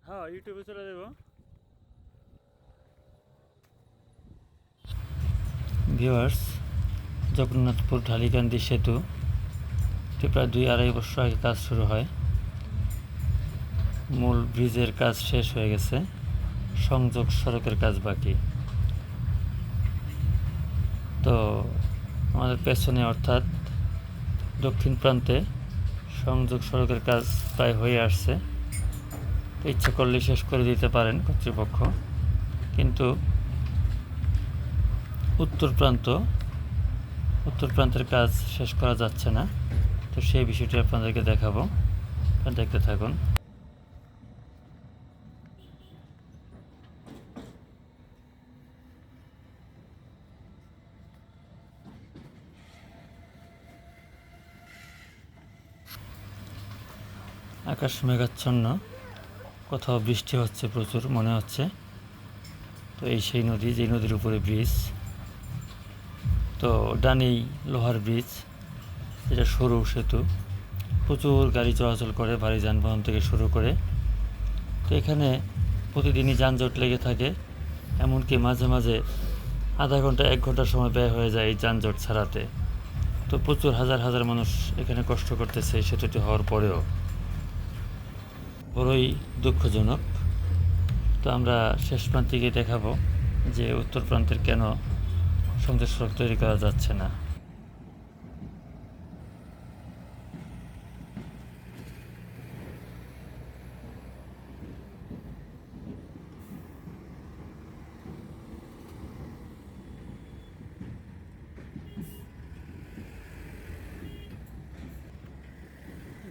হ্যাঁ ইউটিউবে চলে দেব। ভিউয়ার্স, জগন্নাথপুর ঢালিকান্দি সেতু প্রায় 2-2.5 বছর আগে কাজ শুরু হয়। মূল ব্রিজের কাজ শেষ হয়ে গেছে, সংযোগ সড়কের কাজ বাকি। তো আমাদের পেছনে অর্থাৎ দক্ষিণ প্রান্তে সংযোগ সড়কের কাজ প্রায় হয়ে আসছে। তো ইচ্ছা করলে শেষ করে দিতে পারেন কর্তৃপক্ষ, কিন্তু উত্তর প্রান্তের কাজ শেষ করা যাচ্ছে না। তো সেই বিষয়টি আপনাদেরকে দেখাবো, দেখতে থাকুন। আকাশ মেঘাচ্ছন্ন, কোথাও বৃষ্টি হচ্ছে প্রচুর মনে হচ্ছে। তো এই সেই নদী, যে নদীর উপরে ব্রিজ। তো ডানেই লোহার ব্রিজ, যেটা সরু সেতু, প্রচুর গাড়ি চলাচল করে, ভারী যানবাহন থেকে শুরু করে। তো এখানে প্রতিদিনই যানজট লেগে থাকে, এমনকি মাঝে মাঝে আধা ঘন্টা 1 ঘন্টা সময় ব্যয় হয়ে যায় এই যানজট ছাড়াতে। তো প্রচুর হাজার হাজার মানুষ এখানে কষ্ট করতেছে এই সেতুটি হওয়ার পরেও, বড়ই দুঃখজনক। তো আমরা শেষ প্রান্তে গিয়ে দেখাবো যে উত্তর প্রান্তের কেন সংযোগ সড়ক তৈরি করা যাচ্ছে না।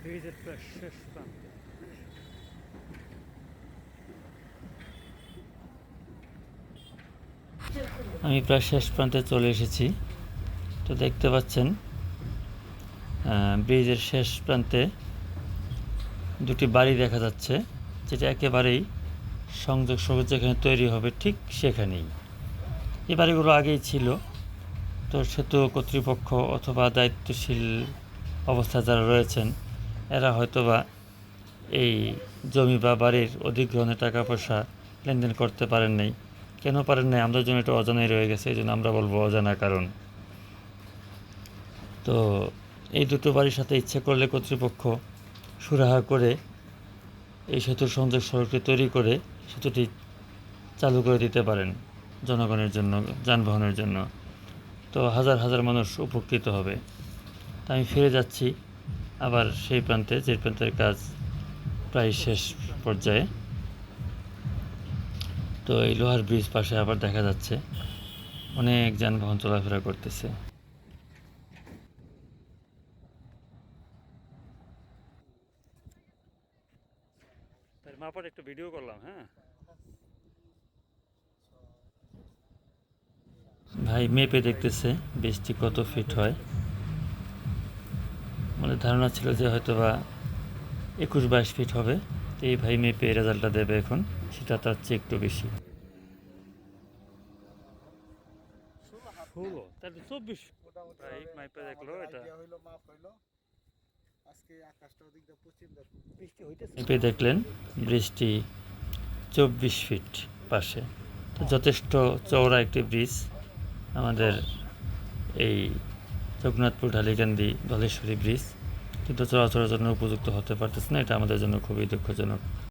ব্রিজের প্রায় শেষ প্রান্তে আমি প্রায় শেষ প্রান্তে চলে এসেছি। তো দেখতে পাচ্ছেন ব্রিজের শেষ প্রান্তে দুটি বাড়ি দেখা যাচ্ছে, যেটা একেবারেই সংযোগ সড়ক যেখানে তৈরি হবে ঠিক সেখানেই। এই বাড়িগুলো আগেই ছিল। তো সেতু কর্তৃপক্ষ অথবা দায়িত্বশীল অবস্থায় যারা রয়েছেন, এরা হয়তোবা এই জমি বা বাড়ির অধিগ্রহণে টাকা পয়সা লেনদেন করতে পারেন নাই। কেন পারেন নাই, আমাদের জন্য এটা অজানাই রয়ে গেছে, এই জন্য আমরা বলবো অজানা কারণ। তো এই দুটো বাড়ির সাথে ইচ্ছে করলে কর্তৃপক্ষ সুরাহা করে এই সেতুর সংযোগ সড়কটি তৈরি করে সেতুটি চালু করে দিতে পারেন জনগণের জন্য, যানবাহনের জন্য। তো হাজার হাজার মানুষ উপকৃত হবে। তা আমি ফিরে যাচ্ছি আবার সেই প্রান্তে, যে প্রান্তের কাজ প্রায় শেষ পর্যায়ে। তো এই লোহার ব্রিজ পাশে আবার দেখা যাচ্ছে অনেক যানবাহন চলাফেরা করতেছে। মাপার একটু ভিডিও করলাম। হ্যাঁ ভাই মেপে দেখতেছে ব্রিজটি কত ফিট হয়। আমাদের ধারণা ছিল যে হয়তো বা 21-22 ফিট হবে। তো এই ভাই মেপে রেজাল্টটা দেবে এখন, সেটা তার চেয়ে একটু বেশি। 16 তাহলে 24 ভাই মাইপে দেখলো এটা। মেপে দেখলেন ব্রিজটি 24 ফিট পাশে। তো যথেষ্ট চওড়া একটি ব্রিজ আমাদের এই জগন্নাথপুর ঢালিকান্দি ধলেশ্বরী ব্রিজ, কিন্তু চলাচলের জন্য উপযুক্ত হতে পারতেছে না। এটা আমাদের জন্য খুবই দুঃখজনক।